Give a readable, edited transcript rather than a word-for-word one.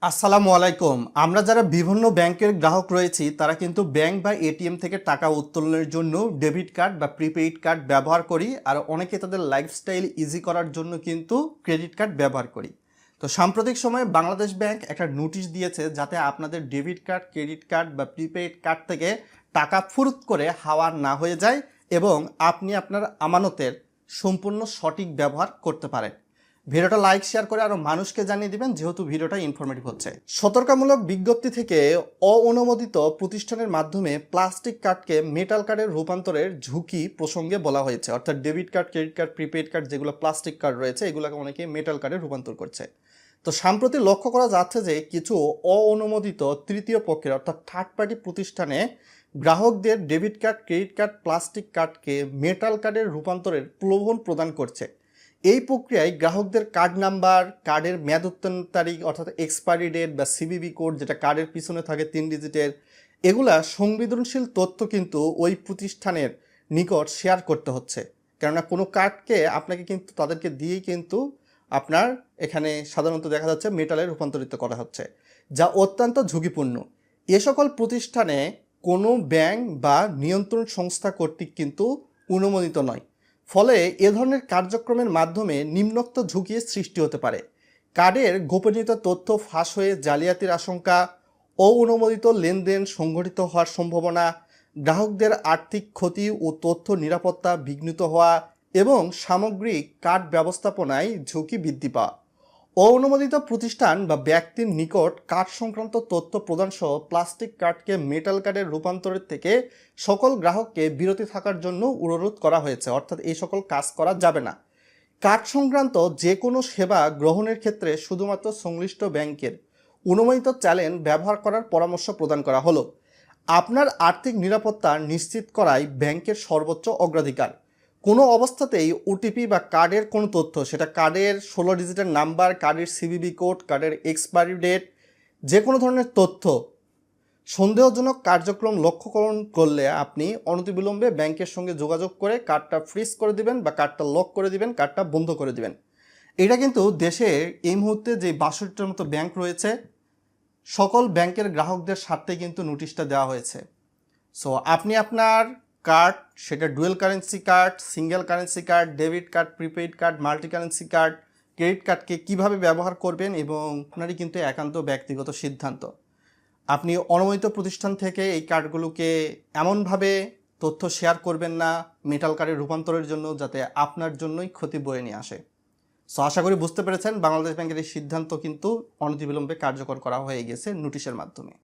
আসসালামু আলাইকুম। আমরা যারা বিভিন্ন ব্যাংকের গ্রাহক রয়েছি তারা কিন্তু ব্যাংক বা এটিএম থেকে টাকা উত্তোলনের জন্য ডেবিট কার্ড বা প্রিপেইড কার্ড ব্যবহার করি, আর অনেকে তাদের লাইফস্টাইল ইজি করার জন্য কিন্তু ক্রেডিট কার্ড ব্যবহার করি। তো সাম্প্রতিক সময়ে বাংলাদেশ ব্যাংক একটা নোটিশ দিয়েছে যাতে আপনাদের ডেবিট কার্ড, ক্রেডিট কার্ড বা প্রিপেইড কার্ড থেকে টাকা ফুরুত করে হাওয়া না হয়ে যায় এবং আপনি আপনার আমানতের সম্পূর্ণ সঠিক ব্যবহার করতে পারেন। ভিডিওটা লাইক শেয়ার করে আরও মানুষকে জানিয়ে দিবেন, যেহেতু ভিডিওটা ইনফরমেটিভ হচ্ছে। সতর্কমূলক বিজ্ঞপ্তি থেকে অননুমোদিত প্রতিষ্ঠানের মাধ্যমে প্লাস্টিক কার্ডকে মেটাল কার্ডের রূপান্তরের ঝুঁকি প্রসঙ্গে বলা হয়েছে। অর্থাৎ debit card, credit card, prepaid card যেগুলো প্লাস্টিক কার্ড রয়েছে এগুলোকে অনেকে মেটাল কার্ডে রূপান্তর করছে। তো সম্প্রতি লক্ষ্য করা যাচ্ছে যে কিছু অননুমোদিত তৃতীয় পক্ষের অর্থাৎ থার্ড পার্টি প্রতিষ্ঠানে গ্রাহকদের debit card, credit card, plastic কার্ডকে মেটাল কার্ডের রূপান্তরের প্রলোভন প্রদান করছে। এই প্রক্রিয়ায় গ্রাহকদের কার্ড নাম্বার, কার্ডের মেয়াদ উত্তীর্ণ তারিখ অর্থাৎ এক্সপায়ারি ডেট বা সিভিভি কোড, যেটা কার্ডের পিছনে থাকে 3 ডিজিটের, এগুলা সংবেদনশীল তথ্য কিন্তু ওই প্রতিষ্ঠানের নিকট শেয়ার করতে হচ্ছে। কেননা কোনো কার্ডকে আপনাকে কিন্তু তাদেরকে দিয়েই কিন্তু আপনার এখানে সাধারণত দেখা যাচ্ছে মেটালে রূপান্তরিত করা হচ্ছে, যা অত্যন্ত ঝুঁকিপূর্ণ। এ সকল প্রতিষ্ঠানে কোনো ব্যাংক বা নিয়ন্ত্রণ সংস্থা কর্তৃক কিন্তু অনুমোদিত নয়। ফলে এ ধরনের কার্যক্রমের মাধ্যমে নিম্নোক্ত ঝুঁকির সৃষ্টি হতে পারে। কার্ডের গোপনীয়তা তথ্য ফাঁস হয়ে জালিয়াতির আশঙ্কা, অননুমোদিত লেনদেন সংঘটিত হওয়ার সম্ভাবনা, গ্রাহকদের আর্থিক ক্ষতি ও তথ্য নিরাপত্তা বিঘ্নিত হওয়া এবং সামগ্রিক কার্ড ব্যবস্থাপনায় ঝুঁকি বৃদ্ধি পাওয়া। অননুমোদিত প্রতিষ্ঠান বা ব্যক্তির নিকট কার্ড সংক্রান্ত তথ্য প্রদানসহ প্লাস্টিক কার্ডকে মেটাল কার্ডের রূপান্তরের থেকে সকল গ্রাহককে বিরতি থাকার জন্য অনুরোধ করা হয়েছে। অর্থাৎ এই সকল কাজ করা যাবে না। কার্ড সংক্রান্ত যে কোনো সেবা গ্রহণের ক্ষেত্রে শুধুমাত্র সংশ্লিষ্ট ব্যাংকের অনুমোদিত চ্যানেল ব্যবহার করার পরামর্শ প্রদান করা হলো। আপনার আর্থিক নিরাপত্তা নিশ্চিত করাই ব্যাংকের সর্বোচ্চ অগ্রাধিকার। কোনো অবস্থাতেই ওটিপি বা কার্ডের কোনো তথ্য, সেটা কার্ডের 16 ডিজিটের নাম্বার, কার্ডের সিভিভি কোড, কার্ডের এক্সপায়ারি ডেট, যে কোনো ধরনের তথ্য সন্দেহজনক কার্যক্রম লক্ষ্যকরণ করলে আপনি অনতিবিলম্বে ব্যাংকের সঙ্গে যোগাযোগ করে কার্ডটা ফ্রিজ করে দিবেন বা কার্ডটা লক করে দিবেন, কার্ডটা বন্ধ করে দিবেন। এটা কিন্তু দেশে এই মুহূর্তে যে 62টার মতো ব্যাংক রয়েছে সকল ব্যাংকের গ্রাহকদের স্বার্থে কিন্তু নোটিশটা দেওয়া হয়েছে। সো আপনি আপনার কার্ড, সেটা dual currency card, single currency card, debit card, prepaid card, multi currency card, credit কার্ডকে কীভাবে ব্যবহার করবেন এবং আপনারই কিন্তু একান্ত ব্যক্তিগত সিদ্ধান্ত। আপনি অনুমোদিত প্রতিষ্ঠান থেকে এই কার্ডগুলোকে এমনভাবে তথ্য শেয়ার করবেন না মেটাল কার্ডে রূপান্তরের জন্য যাতে আপনার জন্যই ক্ষতি বয়ে নিয়ে আসে। সো আশা করি বুঝতে পেরেছেন, বাংলাদেশ ব্যাংকের এই সিদ্ধান্ত কিন্তু অনতিবিলম্বে কার্যকর করা হয়ে গেছে নোটিশের মাধ্যমে।